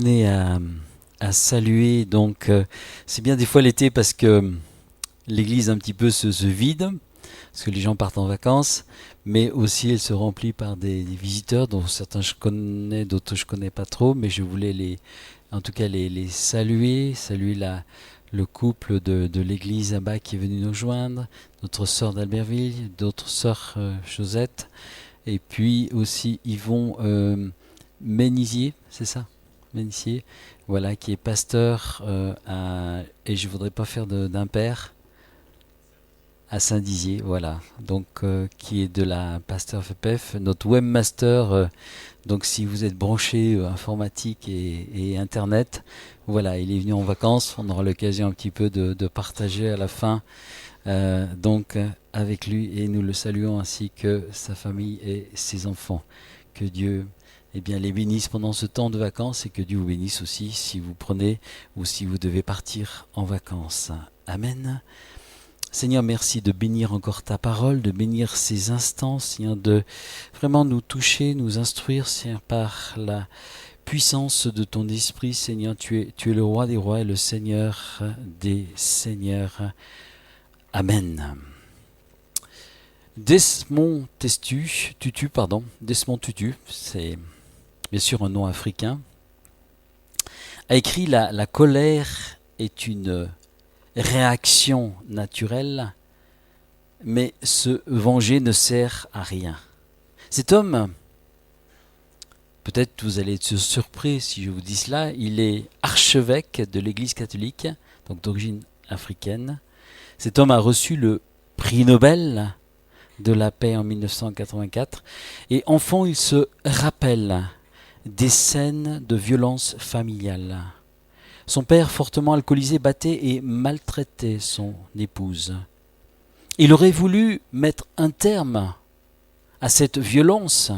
Amené à saluer, donc c'est bien des fois l'été parce que l'église un petit peu se vide, parce que les gens partent en vacances, mais aussi elle se remplit par des visiteurs dont certains je connais, d'autres je connais pas trop, mais je voulais en tout cas les saluer le couple de l'église là-bas qui est venu nous joindre, notre sœur d'Albertville, d'autres sœurs Josette, et puis aussi Yvon Ménisier, c'est ça Ménissier, voilà, qui est pasteur et je voudrais pas faire d'impair à Saint-Dizier, voilà, donc qui est de la pasteur FPF, notre webmaster, donc si vous êtes branché informatique et internet, voilà, il est venu en vacances, on aura l'occasion un petit peu de partager à la fin, avec lui, et nous le saluons ainsi que sa famille et ses enfants. Que Dieu les bénisse pendant ce temps de vacances et que Dieu vous bénisse aussi si vous prenez ou si vous devez partir en vacances. Amen. Seigneur, merci de bénir encore ta parole, de bénir ces instants, Seigneur, de vraiment nous toucher, nous instruire, Seigneur, par la puissance de ton esprit. Seigneur, tu es le roi des rois et le Seigneur des seigneurs. Amen. Desmond Tutu, c'est bien sûr un nom africain, a écrit la colère est une réaction naturelle, mais se venger ne sert à rien. Cet homme, peut-être vous allez être surpris si je vous dis cela, il est archevêque de l'Église catholique, donc d'origine africaine. Cet homme a reçu le prix Nobel de la paix en 1984, et enfant il se rappelle des scènes de violence familiale. Son père, fortement alcoolisé, battait et maltraitait son épouse. Il aurait voulu mettre un terme à cette violence,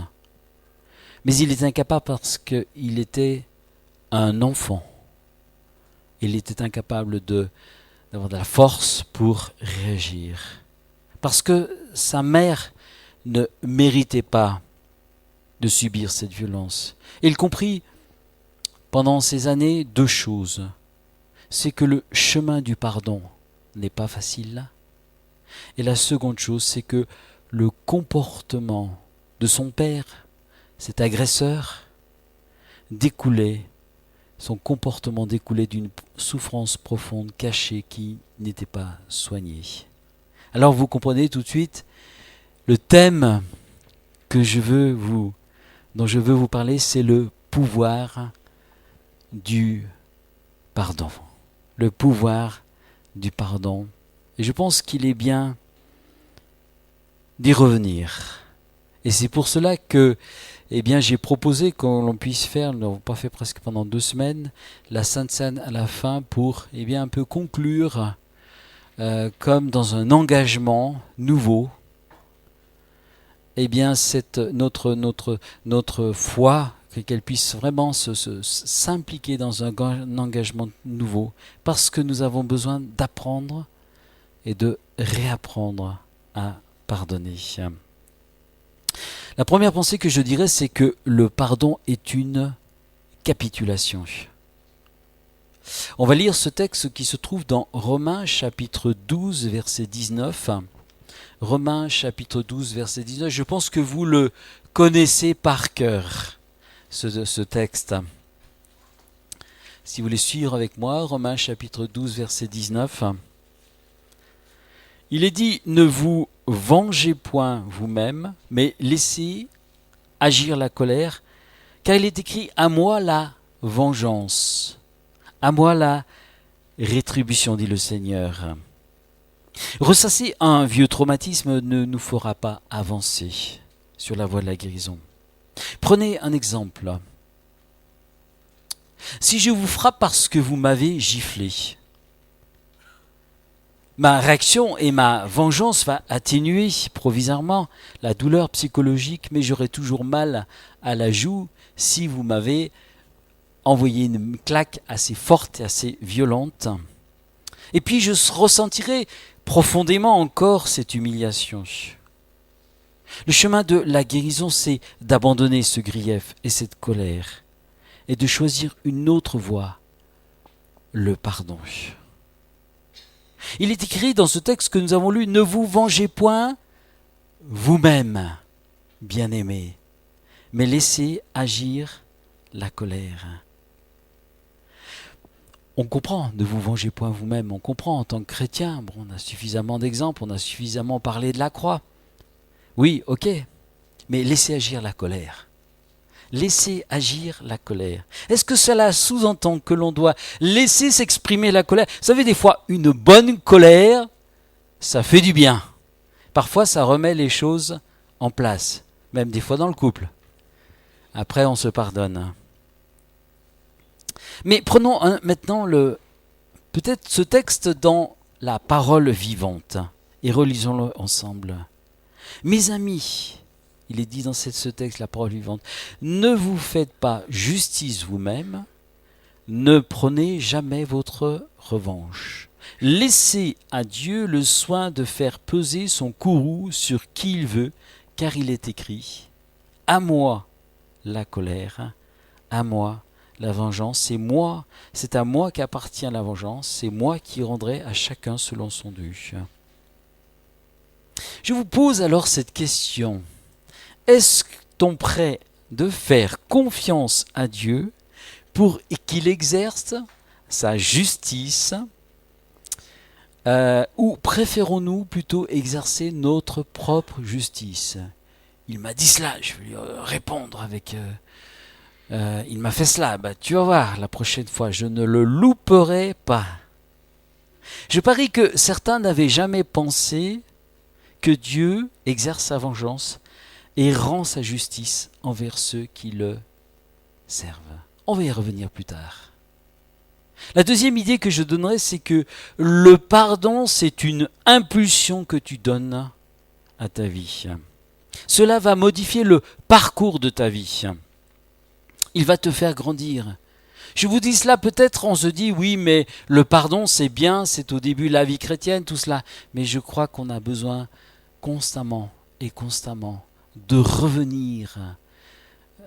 mais il est incapable parce qu'il était un enfant. Il était incapable d'avoir de la force pour réagir. Parce que sa mère ne méritait pas de subir cette violence. Il comprit pendant ces années deux choses. C'est que le chemin du pardon n'est pas facile. Et la seconde chose, c'est que le comportement de son père, cet agresseur, son comportement découlait d'une souffrance profonde, cachée, qui n'était pas soignée. Alors vous comprenez tout de suite, le thème dont je veux vous parler, c'est le pouvoir du pardon. Le pouvoir du pardon. Et je pense qu'il est bien d'y revenir. Et c'est pour cela que j'ai proposé qu'on l'on puisse faire, nous n'avons pas fait presque pendant 2 semaines, la Sainte Seine à la fin pour un peu conclure comme dans un engagement nouveau, notre foi, qu'elle puisse vraiment s'impliquer dans un engagement nouveau, parce que nous avons besoin d'apprendre et de réapprendre à pardonner. La première pensée que je dirais, c'est que le pardon est une capitulation. On va lire ce texte qui se trouve dans Romains chapitre 12, verset 19. Romains chapitre 12, verset 19. Je pense que vous le connaissez par cœur, ce texte. Si vous voulez suivre avec moi, Romains chapitre 12, verset 19. Il est dit, ne vous vengez point vous-même, mais laissez agir la colère, car il est écrit, à moi la vengeance, à moi la rétribution, dit le Seigneur. Ressasser un vieux traumatisme ne nous fera pas avancer sur la voie de la guérison. Prenez un exemple. Si je vous frappe parce que vous m'avez giflé, ma réaction et ma vengeance va atténuer provisoirement la douleur psychologique, mais j'aurai toujours mal à la joue si vous m'avez envoyé une claque assez forte et assez violente. Et puis je ressentirai profondément encore cette humiliation. Le chemin de la guérison, c'est d'abandonner ce grief et cette colère, et de choisir une autre voie, le pardon. Il est écrit dans ce texte que nous avons lu, « Ne vous vengez point vous-même, bien-aimés, mais laissez agir la colère. » On comprend, ne vous vengez point vous-même, on comprend en tant que chrétien, bon, on a suffisamment d'exemples, on a suffisamment parlé de la croix. Oui, ok, mais laissez agir la colère. Laissez agir la colère. Est-ce que cela sous-entend que l'on doit laisser s'exprimer la colère? Vous savez, des fois, une bonne colère, ça fait du bien. Parfois, ça remet les choses en place, même des fois dans le couple. Après, on se pardonne. Mais prenons maintenant peut-être ce texte dans la parole vivante et relisons-le ensemble. Mes amis, il est dit dans ce texte, la parole vivante, ne vous faites pas justice vous-même, ne prenez jamais votre revanche. Laissez à Dieu le soin de faire peser son courroux sur qui il veut, car il est écrit, à moi la colère, à moi la vengeance, c'est à moi qu'appartient la vengeance, c'est moi qui rendrai à chacun selon son dû. Je vous pose alors cette question. Est-ce prêt de faire confiance à Dieu pour qu'il exerce sa justice ou préférons-nous plutôt exercer notre propre justice? Il m'a dit cela, je vais lui répondre avec... il m'a fait cela, tu vas voir, la prochaine fois, je ne le louperai pas. Je parie que certains n'avaient jamais pensé que Dieu exerce sa vengeance et rend sa justice envers ceux qui le servent. On va y revenir plus tard. La deuxième idée que je donnerai, c'est que le pardon, c'est une impulsion que tu donnes à ta vie. Cela va modifier le parcours de ta vie. Il va te faire grandir. Je vous dis cela, peut-être on se dit, oui, mais le pardon, c'est bien, c'est au début de la vie chrétienne, tout cela. Mais je crois qu'on a besoin constamment de revenir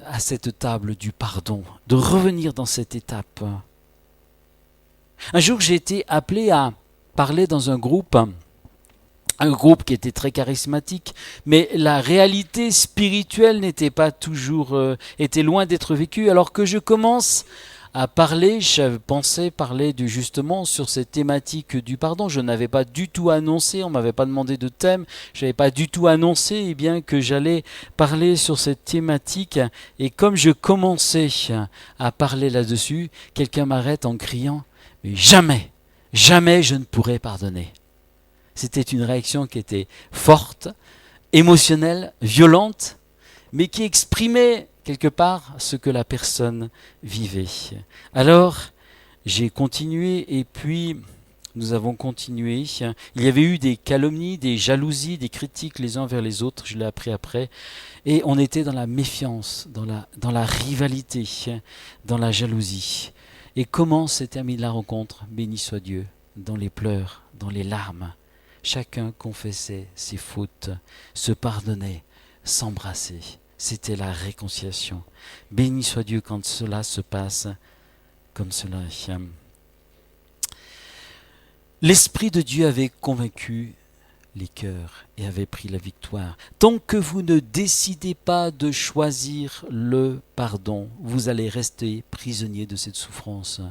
à cette table du pardon, de revenir dans cette étape. Un jour, j'ai été appelé à parler dans un groupe qui était très charismatique, mais la réalité spirituelle n'était pas toujours, était loin d'être vécue, alors que je commence à parler, je pensais parler justement sur cette thématique du pardon. Je n'avais pas du tout annoncé, on ne m'avait pas demandé de thème, je n'avais pas du tout annoncé bien, que j'allais parler sur cette thématique. Et comme je commençais à parler là-dessus, quelqu'un m'arrête en criant « Mais jamais, jamais je ne pourrai pardonner ». C'était une réaction qui était forte, émotionnelle, violente, mais qui exprimait quelque part ce que la personne vivait. Alors, j'ai continué et puis nous avons continué. Il y avait eu des calomnies, des jalousies, des critiques les uns vers les autres, je l'ai appris après. Et on était dans la méfiance, dans la rivalité, dans la jalousie. Et comment s'est terminée la rencontre? Béni soit Dieu, dans les pleurs, dans les larmes. Chacun confessait ses fautes, se pardonnait, s'embrassait. C'était la réconciliation. Béni soit Dieu quand cela se passe comme cela. L'Esprit de Dieu avait convaincu les cœurs et avait pris la victoire. Tant que vous ne décidez pas de choisir le pardon, vous allez rester prisonnier de cette souffrance.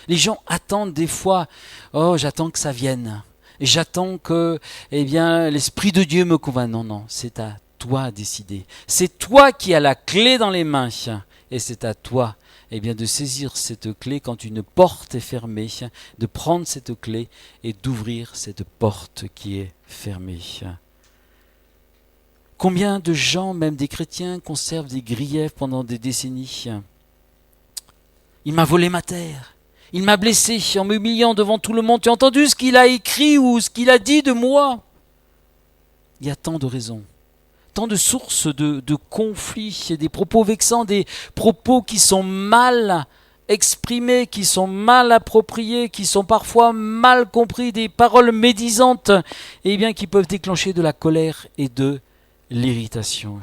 Les gens attendent des fois, « Oh, j'attends que ça vienne. J'attends que l'Esprit de Dieu me convainc. » Non, c'est à toi à décider. C'est toi qui as la clé dans les mains et c'est à toi de saisir cette clé quand une porte est fermée, de prendre cette clé et d'ouvrir cette porte qui est fermée. Combien de gens, même des chrétiens, conservent des griefs pendant des décennies? Il m'a volé ma terre. Il m'a blessé en m'humiliant devant tout le monde. Tu as entendu ce qu'il a écrit ou ce qu'il a dit de moi? Il y a tant de raisons. Tant de sources de conflits, des propos vexants, des propos qui sont mal exprimés, qui sont mal appropriés, qui sont parfois mal compris, des paroles médisantes, qui peuvent déclencher de la colère et de l'irritation.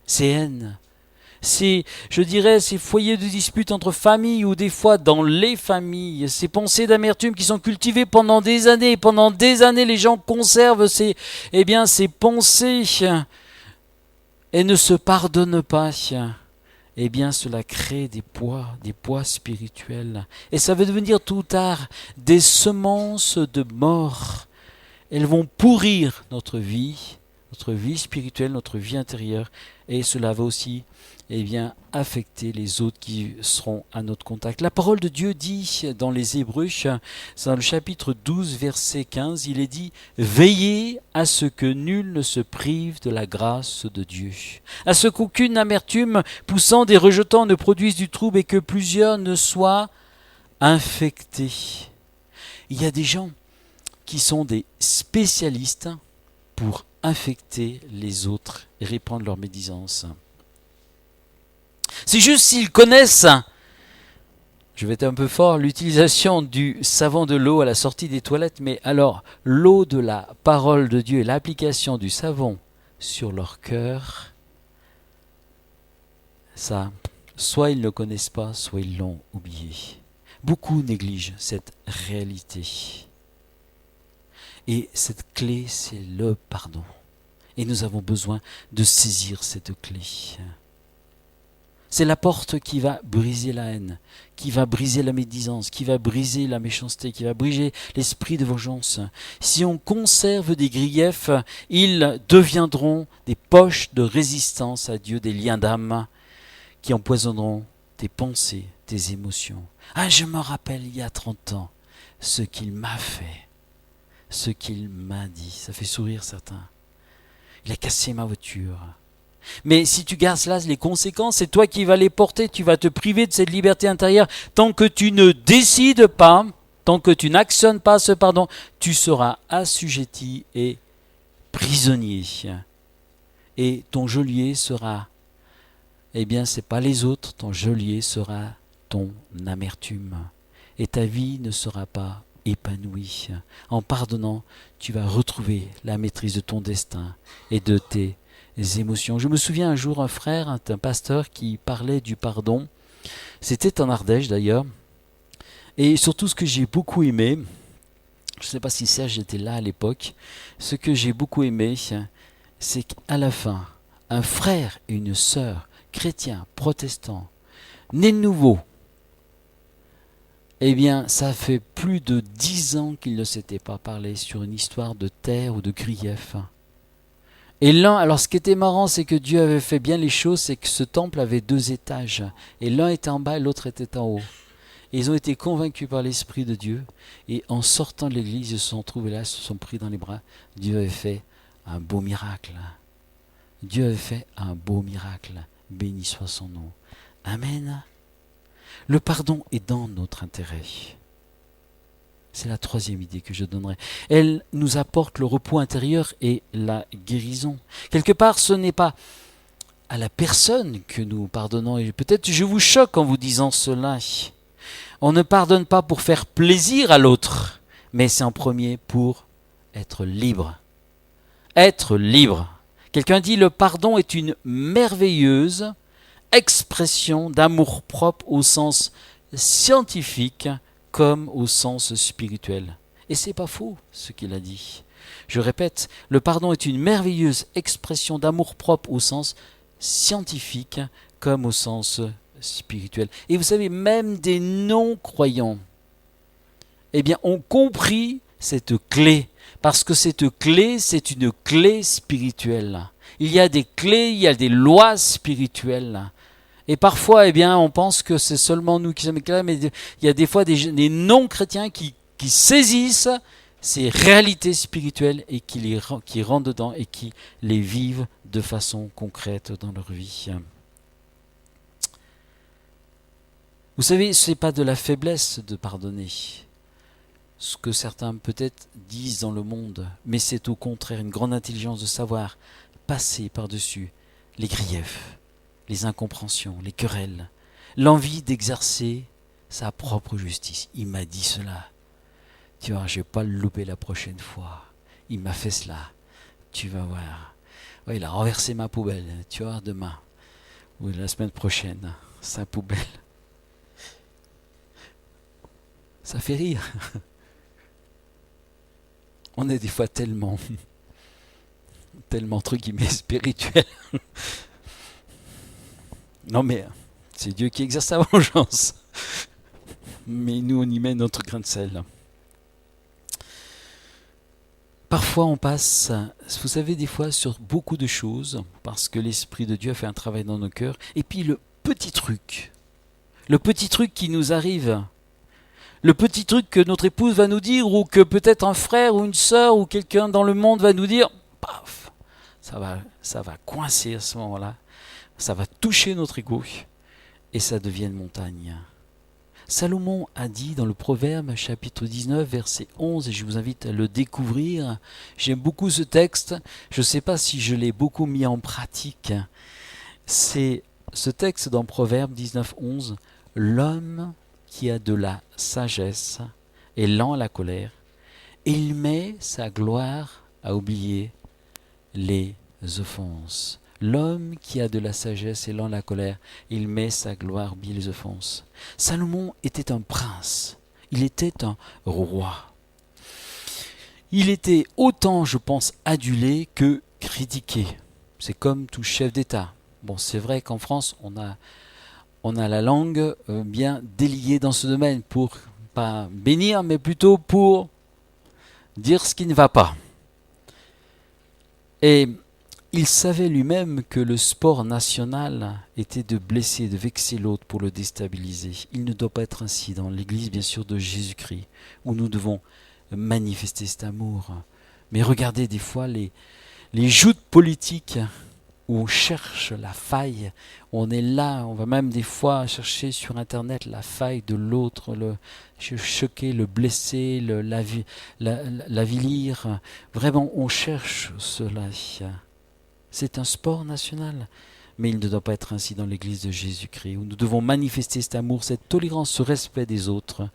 Ces haines, je dirais, ces foyers de dispute entre familles ou des fois dans les familles, ces pensées d'amertume qui sont cultivées pendant des années. Pendant des années, les gens conservent ces pensées et ne se pardonnent pas. Eh bien, cela crée des poids spirituels. Et ça va devenir tout ou tard des semences de mort. Elles vont pourrir notre vie spirituelle, notre vie intérieure, et cela va aussi affecter les autres qui seront à notre contact. La parole de Dieu dit dans les Hébreux, dans le chapitre 12, verset 15, il est dit « Veillez à ce que nul ne se prive de la grâce de Dieu, à ce qu'aucune amertume poussant des rejetants ne produise du trouble et que plusieurs ne soient infectés. » Il y a des gens qui sont des spécialistes pour infecter les autres et répandre leur médisance. C'est juste s'ils connaissent, je vais être un peu fort, l'utilisation du savon de l'eau à la sortie des toilettes, mais alors l'eau de la parole de Dieu et l'application du savon sur leur cœur, ça, soit ils ne le connaissent pas, soit ils l'ont oublié. Beaucoup négligent cette réalité. Et cette clé, c'est le pardon. Et nous avons besoin de saisir cette clé. C'est la porte qui va briser la haine, qui va briser la médisance, qui va briser la méchanceté, qui va briser l'esprit de vengeance. Si on conserve des griefs, ils deviendront des poches de résistance à Dieu, des liens d'âme qui empoisonneront tes pensées, tes émotions. Ah, je me rappelle il y a 30 ans ce qu'il m'a fait, ce qu'il m'a dit. Ça fait sourire certains. Il a cassé ma voiture. Mais si tu gardes cela, les conséquences, c'est toi qui vas les porter. Tu vas te priver de cette liberté intérieure. Tant que tu ne décides pas, tant que tu n'actionnes pas ce pardon, tu seras assujetti et prisonnier. Et ton geôlier sera, c'est pas les autres, ton geôlier sera ton amertume. Et ta vie ne sera pas épanouie. En pardonnant, tu vas retrouver la maîtrise de ton destin et de tes émotions. Je me souviens un jour un frère, un pasteur qui parlait du pardon. C'était en Ardèche d'ailleurs. Et surtout ce que j'ai beaucoup aimé, je ne sais pas si Serge était là à l'époque, ce que j'ai beaucoup aimé, c'est qu'à la fin, un frère et une sœur, chrétiens, protestants, nés de nouveau, ça fait plus de 10 ans qu'ils ne s'étaient pas parlé sur une histoire de terre ou de grief. Et alors ce qui était marrant, c'est que Dieu avait fait bien les choses, c'est que ce temple avait 2 étages. Et l'un était en bas et l'autre était en haut. Et ils ont été convaincus par l'Esprit de Dieu. Et en sortant de l'église, ils se sont trouvés là, ils se sont pris dans les bras. Dieu avait fait un beau miracle. Dieu avait fait un beau miracle. Béni soit son nom. Amen. Le pardon est dans notre intérêt. C'est la 3e idée que je donnerai. Elle nous apporte le repos intérieur et la guérison. Quelque part, ce n'est pas à la personne que nous pardonnons. Et peut-être je vous choque en vous disant cela. On ne pardonne pas pour faire plaisir à l'autre, mais c'est en premier pour être libre. Être libre. Quelqu'un dit le pardon est une merveilleuse expression d'amour-propre au sens scientifique comme au sens spirituel. Et c'est pas faux ce qu'il a dit. Je répète, le pardon est une merveilleuse expression d'amour-propre au sens scientifique comme au sens spirituel. Et vous savez, même des non-croyants, ont compris cette clé. Parce que cette clé, c'est une clé spirituelle. Il y a des clés, il y a des lois spirituelles. Et parfois, on pense que c'est seulement nous qui sommes clairs, mais il y a des fois des non-chrétiens qui saisissent ces réalités spirituelles et qui rentrent dedans et qui les vivent de façon concrète dans leur vie. Vous savez, ce n'est pas de la faiblesse de pardonner, ce que certains peut-être disent dans le monde, mais c'est au contraire une grande intelligence de savoir passer par-dessus les griefs, les incompréhensions, les querelles, l'envie d'exercer sa propre justice. Il m'a dit cela. Tu vois, je ne vais pas le louper la prochaine fois. Il m'a fait cela. Tu vas voir. Ouais, il a renversé ma poubelle. Tu vois, demain. ou la semaine prochaine. Sa poubelle. Ça fait rire. On est des fois tellement entre guillemets spirituel. Non mais c'est Dieu qui exerce sa vengeance. Mais nous on y met notre grain de sel. Parfois on passe, vous savez, des fois sur beaucoup de choses, parce que l'Esprit de Dieu a fait un travail dans nos cœurs, et puis le petit truc qui nous arrive, le petit truc que notre épouse va nous dire, ou que peut-être un frère ou une sœur ou quelqu'un dans le monde va nous dire, paf, ça va coincer à ce moment-là, ça va toucher notre ego, et ça devient une montagne. Salomon a dit dans le Proverbe chapitre 19 verset 11, et je vous invite à le découvrir, j'aime beaucoup ce texte, je ne sais pas si je l'ai beaucoup mis en pratique, c'est ce texte dans Proverbe 19, 11, l'homme qui a de la sagesse est lent à la colère, et il met sa gloire à oublier les offenses. L'homme qui a de la sagesse est lent à la colère, il met sa gloire à oublier les offenses. Salomon était un prince, il était un roi. Il était autant, je pense, adulé que critiqué. C'est comme tout chef d'État. Bon, c'est vrai qu'en France, on a la langue bien déliée dans ce domaine pour pas bénir, mais plutôt pour dire ce qui ne va pas. Et il savait lui-même que le sport national était de blesser, de vexer l'autre pour le déstabiliser. Il ne doit pas être ainsi dans l'Église, bien sûr, de Jésus-Christ, où nous devons manifester cet amour. Mais regardez des fois les joutes politiques où on cherche la faille, on est là, on va même des fois chercher sur Internet la faille de l'autre, le choquer, le blesser, l'avilir. Vraiment, on cherche cela. C'est un sport national, mais il ne doit pas être ainsi dans l'Église de Jésus-Christ, où nous devons manifester cet amour, cette tolérance, ce respect des autres.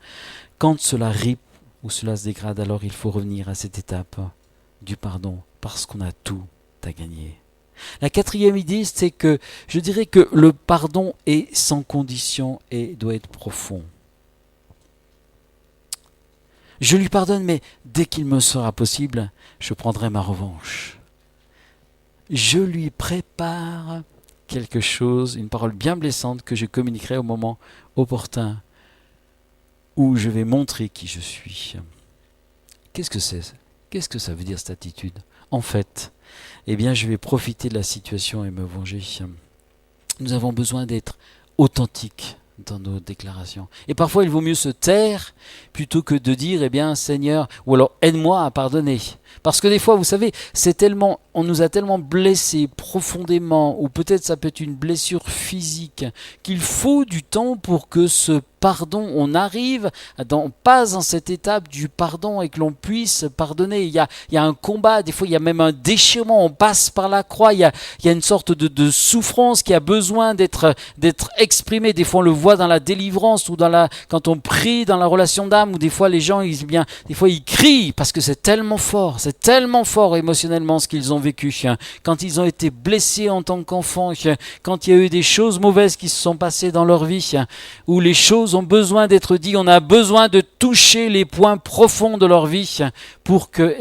Quand cela ripe ou cela se dégrade, alors il faut revenir à cette étape du pardon, parce qu'on a tout à gagner. La quatrième idée, c'est que je dirais que le pardon est sans condition et doit être profond. Je lui pardonne, mais dès qu'il me sera possible, je prendrai ma revanche. Je lui prépare quelque chose, une parole bien blessante que je communiquerai au moment opportun où je vais montrer qui je suis. Qu'est-ce que c'est ? Qu'est-ce que ça veut dire cette attitude ? En fait, eh bien, je vais profiter de la situation et me venger. Nous avons besoin d'être authentiques dans nos déclarations. Et parfois, il vaut mieux se taire plutôt que de dire, eh bien, Seigneur, ou alors aide-moi à pardonner. Parce que des fois, vous savez, on nous a tellement blessés profondément, ou peut-être ça peut être une blessure physique, qu'il faut du temps pour que ce pardon, on arrive, on passe dans cette étape du pardon et que l'on puisse pardonner. Il y a un combat, des fois il y a même un déchirement, on passe par la croix, il y a une sorte de souffrance qui a besoin d'être exprimée. Des fois on le voit dans la délivrance ou quand on prie dans la relation d'âme, ou des fois les gens des fois ils crient parce que c'est tellement fort émotionnellement ce qu'ils ont vécu. Quand ils ont été blessés en tant qu'enfants, quand il y a eu des choses mauvaises qui se sont passées dans leur vie, où les choses ont besoin d'être dites, on a besoin de toucher les points profonds de leur vie pour que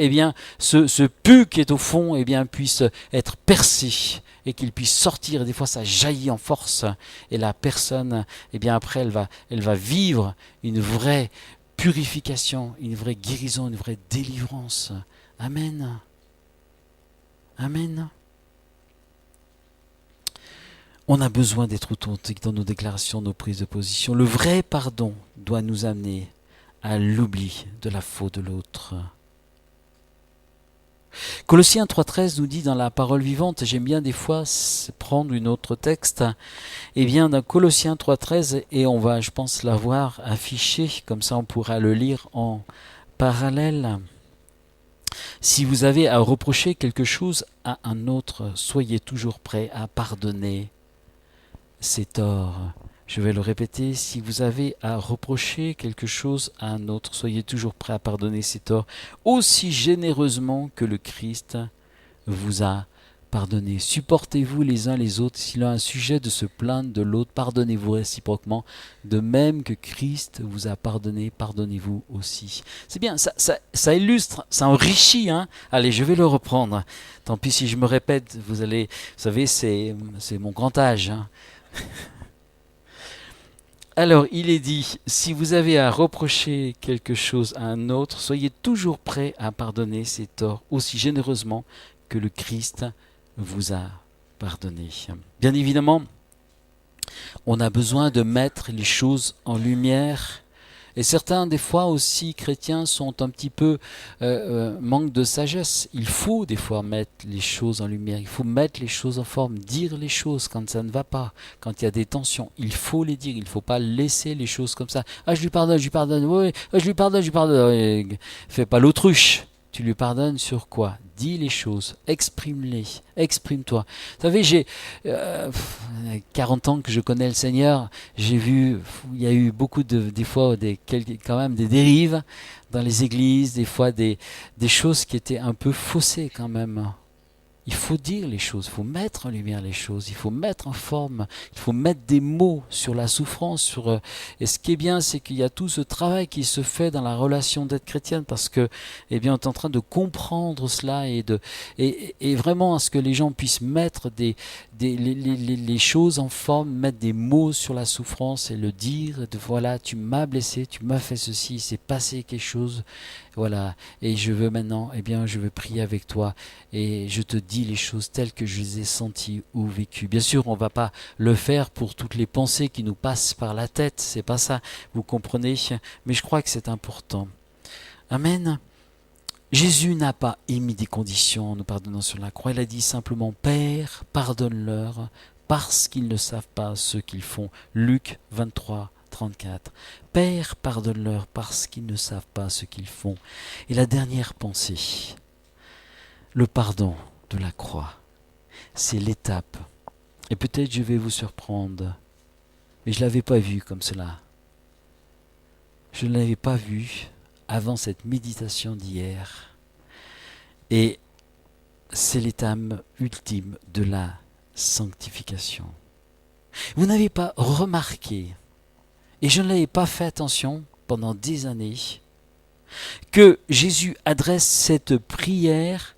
ce pu qui est au fond puisse être percé et qu'il puisse sortir. Et des fois ça jaillit en force et la personne après elle va vivre une vraie purification, une vraie guérison, une vraie délivrance. Amen. Amen. On a besoin d'être authentiques dans nos déclarations, nos prises de position. Le vrai pardon doit nous amener à l'oubli de la faute de l'autre. Colossiens 3,13 nous dit dans la parole vivante, j'aime bien des fois prendre une autre texte, dans Colossiens 3,13, et on va, je pense, l'avoir affiché, comme ça on pourra le lire en parallèle. Si vous avez à reprocher quelque chose à un autre, soyez toujours prêts à pardonner ses torts. Je vais le répéter, si vous avez à reprocher quelque chose à un autre, soyez toujours prêts à pardonner ses torts, aussi généreusement que le Christ vous a pardonnez. Supportez-vous les uns les autres. S'il a un sujet de se plaindre de l'autre, pardonnez-vous réciproquement. De même que Christ vous a pardonné, pardonnez-vous aussi. C'est bien, ça illustre, ça enrichit. Hein. Allez, je vais le reprendre. Tant pis si je me répète, vous savez, c'est mon grand âge. Hein. Alors, il est dit, si vous avez à reprocher quelque chose à un autre, soyez toujours prêts à pardonner ses torts aussi généreusement que le Christ vous a pardonné. Bien évidemment, on a besoin de mettre les choses en lumière. Et certains, des fois aussi, chrétiens, sont un petit peu manquent de sagesse. Il faut des fois mettre les choses en lumière, il faut mettre les choses en forme, dire les choses quand ça ne va pas, quand il y a des tensions. Il faut les dire, il ne faut pas laisser les choses comme ça. Ah, je lui pardonne, oui, je lui pardonne. Fais pas l'autruche. Tu lui pardonnes sur quoi? Dis les choses, exprime-les, exprime-toi. Vous savez, j'ai 40 ans que je connais le Seigneur, j'ai vu, il y a eu beaucoup des fois quand même des dérives dans les églises, des fois des choses qui étaient un peu faussées quand même. Il faut dire les choses, il faut mettre en lumière les choses, il faut mettre en forme, il faut mettre des mots sur la souffrance. Et ce qui est bien, c'est qu'il y a tout ce travail qui se fait dans la relation d'être chrétienne, parce que, eh bien, on est en train de comprendre cela et vraiment à ce que les gens puissent mettre les choses en forme, mettre des mots sur la souffrance et le dire. Voilà, tu m'as blessé, tu m'as fait ceci, il s'est passé quelque chose. Voilà, et je veux maintenant, eh bien, je veux prier avec toi et je te dis les choses telles que je les ai senties ou vécues. Bien sûr, on ne va pas le faire pour toutes les pensées qui nous passent par la tête, c'est pas ça, vous comprenez, mais je crois que c'est important. Amen. Jésus n'a pas émis des conditions en nous pardonnant sur la croix, il a dit simplement « Père, pardonne-leur parce qu'ils ne savent pas ce qu'ils font ». Luc 23, 34. Père, pardonne-leur parce qu'ils ne savent pas ce qu'ils font. Et la dernière pensée, le pardon de la croix, c'est l'étape. Et peut-être je vais vous surprendre, mais je ne l'avais pas vu comme cela. Je ne l'avais pas vu avant cette méditation d'hier. Et c'est l'étape ultime de la sanctification. Vous n'avez pas remarqué, et je ne l'avais pas fait attention pendant des années, que Jésus adresse cette prière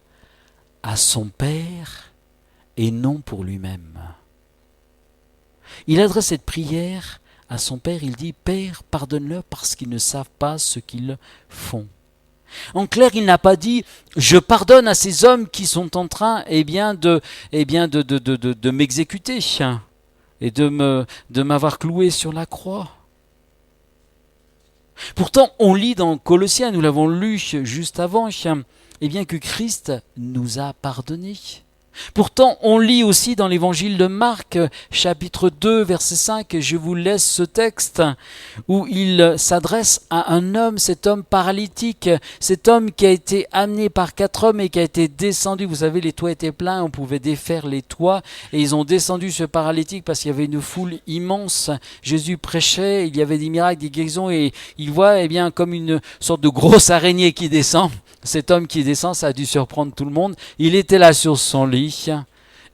à son Père et non pour lui-même. Il adresse cette prière à son Père, il dit « Père, pardonne-leur parce qu'ils ne savent pas ce qu'ils font ». En clair, il n'a pas dit « Je pardonne à ces hommes qui sont en train de m'exécuter et de m'avoir cloué sur la croix ». Pourtant, on lit dans Colossiens, nous l'avons lu juste avant, bien que Christ nous a pardonné. Pourtant, on lit aussi dans l'évangile de Marc, chapitre 2, verset 5, et je vous laisse ce texte, où il s'adresse à un homme, cet homme paralytique, cet homme qui a été amené par 4 hommes et qui a été descendu. Vous savez, les toits étaient pleins, on pouvait défaire les toits, et ils ont descendu ce paralytique parce qu'il y avait une foule immense. Jésus prêchait, il y avait des miracles, des guérisons, et il voit comme une sorte de grosse araignée qui descend. Cet homme qui descend, ça a dû surprendre tout le monde. Il était là sur son lit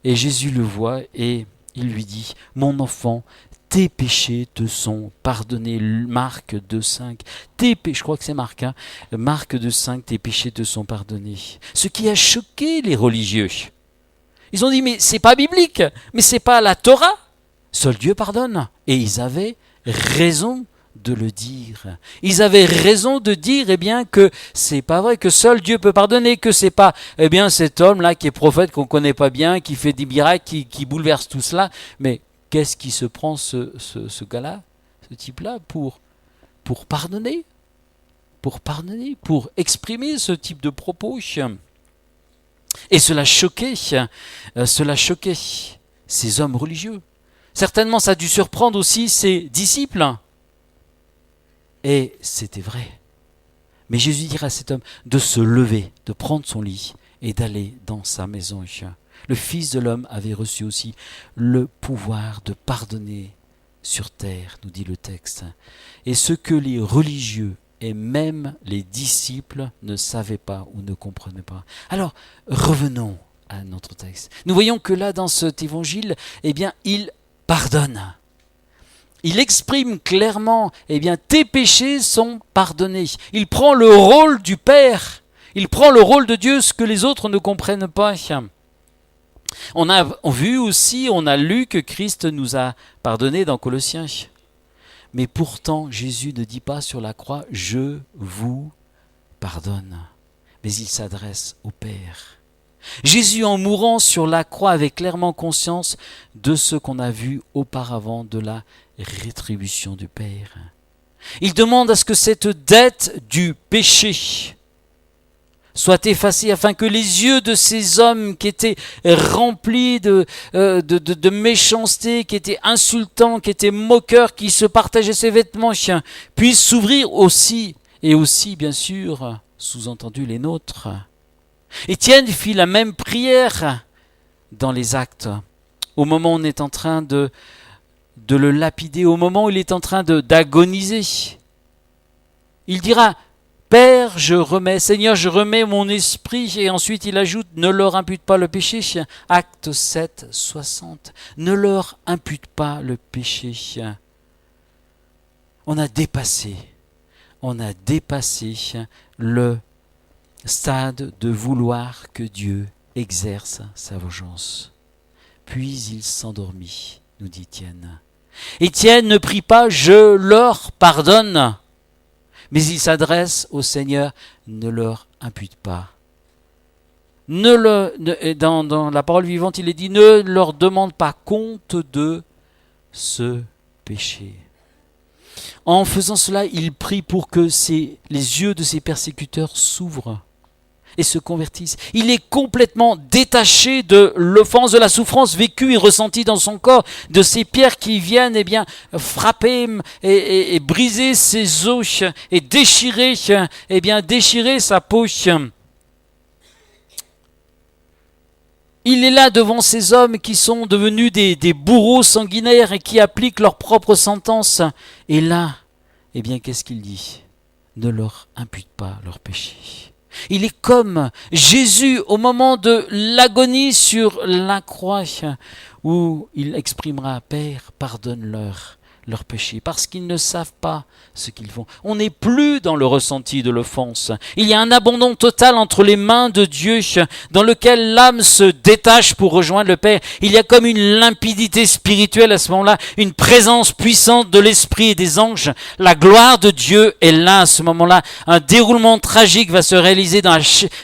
et Jésus le voit et il lui dit « Mon enfant, tes péchés te sont pardonnés. » Marc 2,5. Je crois que c'est Marc. Marc 2,5, tes péchés te sont pardonnés. Ce qui a choqué les religieux. Ils ont dit « Mais c'est pas biblique, mais c'est pas la Torah. Seul Dieu pardonne. » Et ils avaient raison de le dire. Ils avaient raison de dire que c'est pas vrai, que seul Dieu peut pardonner, que c'est pas cet homme-là qui est prophète, qu'on connaît pas bien, qui fait des miracles, qui bouleverse tout cela. Mais qu'est-ce qui se prend ce gars-là, ce type-là, pour pardonner, pour exprimer ce type de propos? Et cela choquait ces hommes religieux. Certainement, ça a dû surprendre aussi ses disciples. Et c'était vrai. Mais Jésus dira à cet homme de se lever, de prendre son lit et d'aller dans sa maison. Le Fils de l'homme avait reçu aussi le pouvoir de pardonner sur terre, nous dit le texte. Et ce que les religieux et même les disciples ne savaient pas ou ne comprenaient pas. Alors, revenons à notre texte. Nous voyons que là, dans cet évangile, eh bien, il pardonne. Il exprime clairement, eh bien, tes péchés sont pardonnés. Il prend le rôle du Père. Il prend le rôle de Dieu, ce que les autres ne comprennent pas. On a vu aussi, on a lu que Christ nous a pardonné dans Colossiens. Mais pourtant, Jésus ne dit pas sur la croix « Je vous pardonne ». Mais il s'adresse au Père. Jésus, en mourant sur la croix, avait clairement conscience de ce qu'on a vu auparavant, de la rétribution du Père. Il demande à ce que cette dette du péché soit effacée afin que les yeux de ces hommes qui étaient remplis de méchanceté, qui étaient insultants, qui étaient moqueurs, qui se partageaient ses vêtements, puissent s'ouvrir aussi, et aussi bien sûr, sous-entendu les nôtres. Étienne fit la même prière dans les Actes, au moment où on est en train de le lapider, au moment où il est en train d'agoniser. Il dira « Père, Seigneur, je remets mon esprit » et ensuite il ajoute « Ne leur impute pas le péché ». Acte 7, 60. Ne leur impute pas le péché. On a dépassé le stade de vouloir que Dieu exerce sa vengeance. Puis il s'endormit, nous dit Étienne. Étienne ne prie pas « Je leur pardonne », mais il s'adresse au Seigneur « Ne leur impute pas ». Dans la parole vivante, il est dit « Ne leur demande pas compte de ce péché ». En faisant cela, il prie pour que les yeux de ses persécuteurs s'ouvrent et se convertissent. Il est complètement détaché de l'offense, de la souffrance vécue et ressentie dans son corps, de ces pierres qui viennent frapper et briser ses os et déchirer sa peau. Il est là devant ces hommes qui sont devenus des bourreaux sanguinaires et qui appliquent leur propre sentence. Et là, qu'est-ce qu'il dit ? Ne leur impute pas leur péché. Il est comme Jésus au moment de l'agonie sur la croix où il exprimera « Père, pardonne-leur leur péché » parce qu'ils ne savent pas ce qu'ils font. On n'est plus dans le ressenti de l'offense. Il y a un abandon total entre les mains de Dieu dans lequel l'âme se détache pour rejoindre le Père. Il y a comme une limpidité spirituelle à ce moment-là, une présence puissante de l'Esprit et des anges. La gloire de Dieu est là à ce moment-là. Un déroulement tragique va se réaliser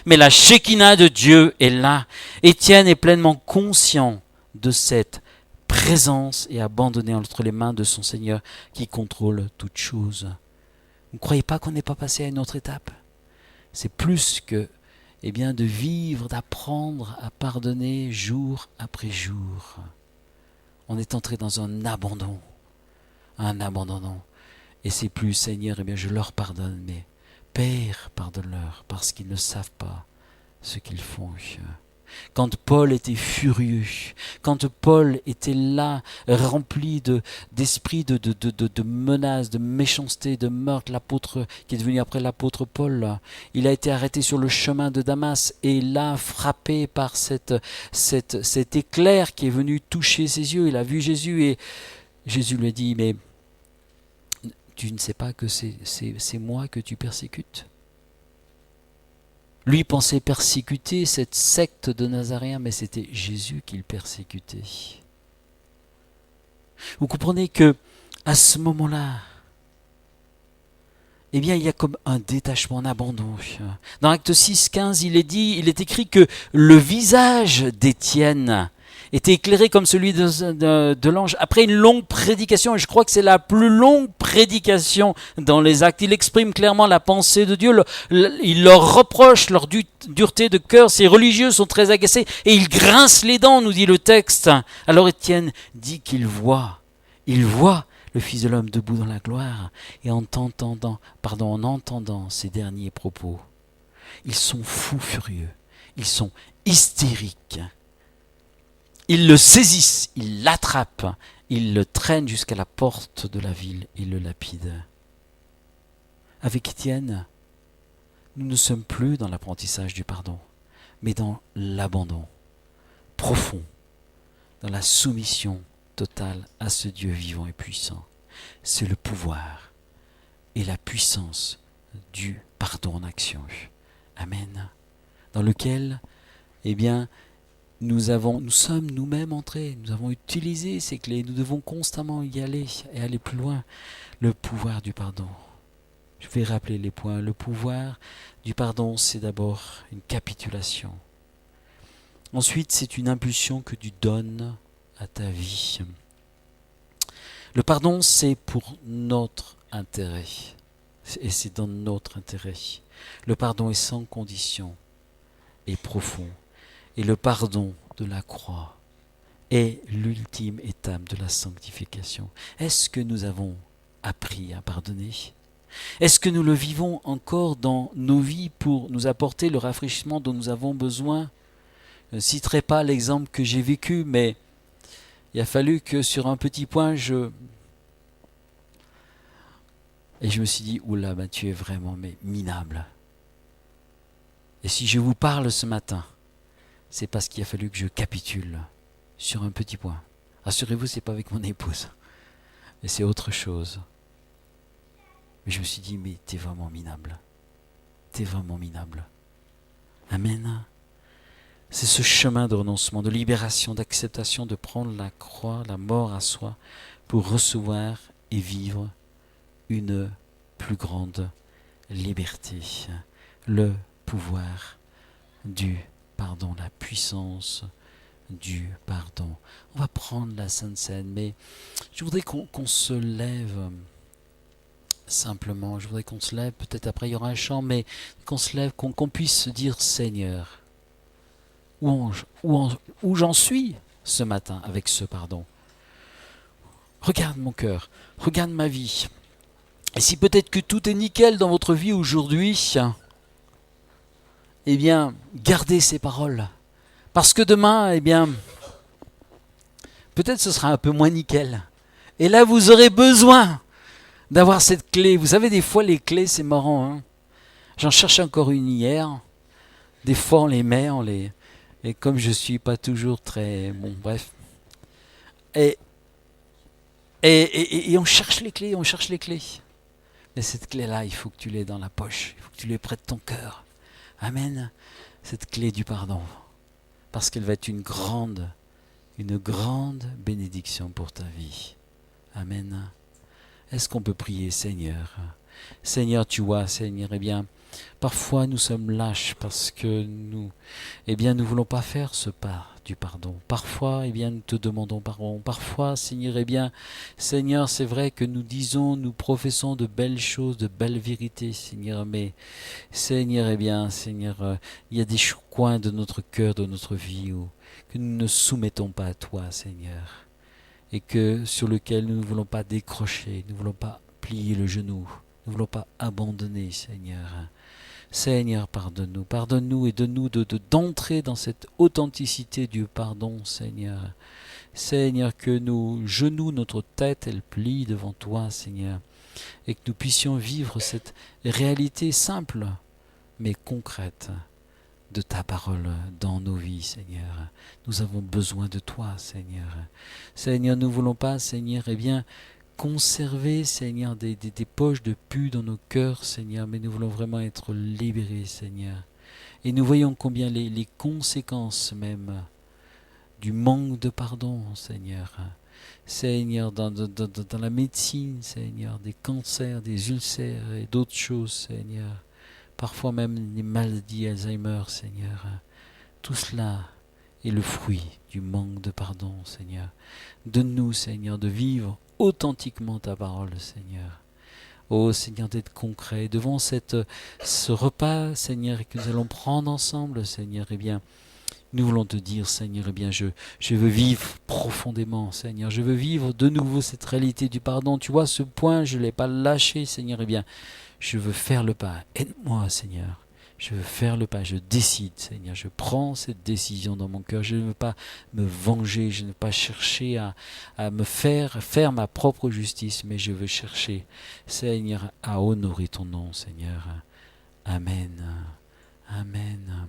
mais la Shekinah de Dieu est là. Étienne est pleinement conscient de cette présence et abandonné entre les mains de son Seigneur qui contrôle toutes choses. Vous ne croyez pas qu'on n'est pas passé à une autre étape ? C'est plus que de vivre, d'apprendre à pardonner jour après jour. On est entré dans un abandon. Et c'est plus Seigneur, je leur pardonne, mais Père, pardonne-leur parce qu'ils ne savent pas ce qu'ils font. Quand Paul était furieux, quand Paul était là, rempli d'esprit de menaces, de méchanceté, de meurtre, l'apôtre qui est devenu après l'apôtre Paul, il a été arrêté sur le chemin de Damas et là, frappé par cet éclair qui est venu toucher ses yeux, il a vu Jésus et Jésus lui a dit « Mais tu ne sais pas que c'est moi que tu persécutes ?» Lui pensait persécuter cette secte de Nazaréens, mais c'était Jésus qu'il persécutait. Vous comprenez que à ce moment-là, il y a comme un détachement, un abandon. Dans Acte 6, 15, il est écrit que le visage d'Étienne était éclairé comme celui de l'ange. Après une longue prédication, et je crois que c'est la plus longue prédication dans les Actes, il exprime clairement la pensée de Dieu. Il leur reproche leur dureté de cœur. Ces religieux sont très agacés et ils grincent les dents, nous dit le texte. Alors Étienne dit qu'il voit le Fils de l'homme debout dans la gloire et en entendant ces derniers propos. Ils sont fous furieux, ils sont hystériques. Ils le saisissent, ils l'attrapent, ils le traînent jusqu'à la porte de la ville et le lapident. Avec Étienne, nous ne sommes plus dans l'apprentissage du pardon, mais dans l'abandon. profond, dans la soumission totale à ce Dieu vivant et puissant. C'est le pouvoir et la puissance du pardon en action. Amen. Dans lequel, eh bien, nous sommes nous-mêmes entrés, nous avons utilisé ces clés, nous devons constamment y aller et aller plus loin. Le pouvoir du pardon. Je vais rappeler les points. Le pouvoir du pardon, c'est d'abord une capitulation. Ensuite, c'est une impulsion que tu donnes à ta vie. Le pardon, c'est pour notre intérêt. Et c'est dans notre intérêt. Le pardon est sans condition et profond. Et le pardon de la croix est l'ultime étape de la sanctification. Est-ce que nous avons appris à pardonner ? Est-ce que nous le vivons encore dans nos vies pour nous apporter le rafraîchissement dont nous avons besoin ? Je ne citerai pas l'exemple que j'ai vécu, mais il a fallu que sur un petit point, et je me suis dit, oula, ben tu es vraiment minable. Et si je vous parle ce matin, c'est parce qu'il a fallu que je capitule sur un petit point. Rassurez-vous, ce n'est pas avec mon épouse, mais c'est autre chose. Mais je me suis dit, mais t'es vraiment minable. T'es vraiment minable. Amen. C'est ce chemin de renoncement, de libération, d'acceptation, de prendre la croix, la mort à soi, pour recevoir et vivre une plus grande liberté. Le pouvoir du pardon, la puissance du pardon. On va prendre la Sainte Seine, mais je voudrais qu'on se lève simplement. Je voudrais qu'on se lève, peut-être après il y aura un chant, mais qu'on se lève, qu'on puisse se dire Seigneur, où j'en suis ce matin avec ce pardon. Regarde mon cœur, regarde ma vie. Et si peut-être que tout est nickel dans votre vie aujourd'hui, eh bien, gardez ces paroles. Parce que demain, eh bien, peut-être ce sera un peu moins nickel. Et là, vous aurez besoin d'avoir cette clé. Vous savez, des fois, les clés, c'est marrant. Hein, j'en cherche encore une hier. Des fois, on les met, et comme je ne suis pas toujours très... Bon, bref. Et on cherche les clés, on cherche les clés. Mais cette clé-là, il faut que tu l'aies dans la poche. Il faut que tu l'aies près de ton cœur. Amen. Cette clé du pardon. Parce qu'elle va être une grande bénédiction pour ta vie. Amen. Est-ce qu'on peut prier, Seigneur ? Seigneur, tu vois, Seigneur, eh bien, parfois nous sommes lâches parce que nous ne voulons pas faire ce pas du pardon. Parfois, eh bien, nous te demandons pardon. Parfois, Seigneur, eh bien, Seigneur, c'est vrai que nous professons de belles choses, de belles vérités, Seigneur, mais Seigneur, eh bien, Seigneur, il y a des coins de notre cœur, de notre vie que nous ne soumettons pas à toi, Seigneur, et sur lequel nous ne voulons pas décrocher, nous ne voulons pas plier le genou, nous ne voulons pas abandonner, Seigneur. Seigneur, pardonne-nous, pardonne-nous et donne-nous d'entrer dans cette authenticité du pardon, Seigneur. Seigneur, que nos genoux, notre tête, elle plie devant toi, Seigneur, et que nous puissions vivre cette réalité simple, mais concrète, de ta parole dans nos vies, Seigneur. Nous avons besoin de toi, Seigneur. Seigneur, nous ne voulons pas, Seigneur, eh bien, conserver, Seigneur, des poches de pu dans nos cœurs, Seigneur, mais nous voulons vraiment être libérés, Seigneur. Et nous voyons combien les conséquences même du manque de pardon, Seigneur. Seigneur, dans la médecine, Seigneur, des cancers, des ulcères et d'autres choses, Seigneur. Parfois même les maladies Alzheimer, Seigneur. Tout cela est le fruit du manque de pardon, Seigneur. Donne-nous, Seigneur, de vivre authentiquement ta parole, Seigneur. Oh, Seigneur, d'être concret devant ce repas, Seigneur, que nous allons prendre ensemble, Seigneur. Eh bien, nous voulons te dire, Seigneur, eh bien, je veux vivre profondément, Seigneur. Je veux vivre de nouveau cette réalité du pardon. Tu vois, ce point, je ne l'ai pas lâché, Seigneur. Eh bien, je veux faire le pas. Aide-moi, Seigneur. Je veux faire le pas, je décide, Seigneur, je prends cette décision dans mon cœur. Je ne veux pas me venger, je ne veux pas chercher à me faire ma propre justice, mais je veux chercher, Seigneur, à honorer ton nom, Seigneur. Amen. Amen.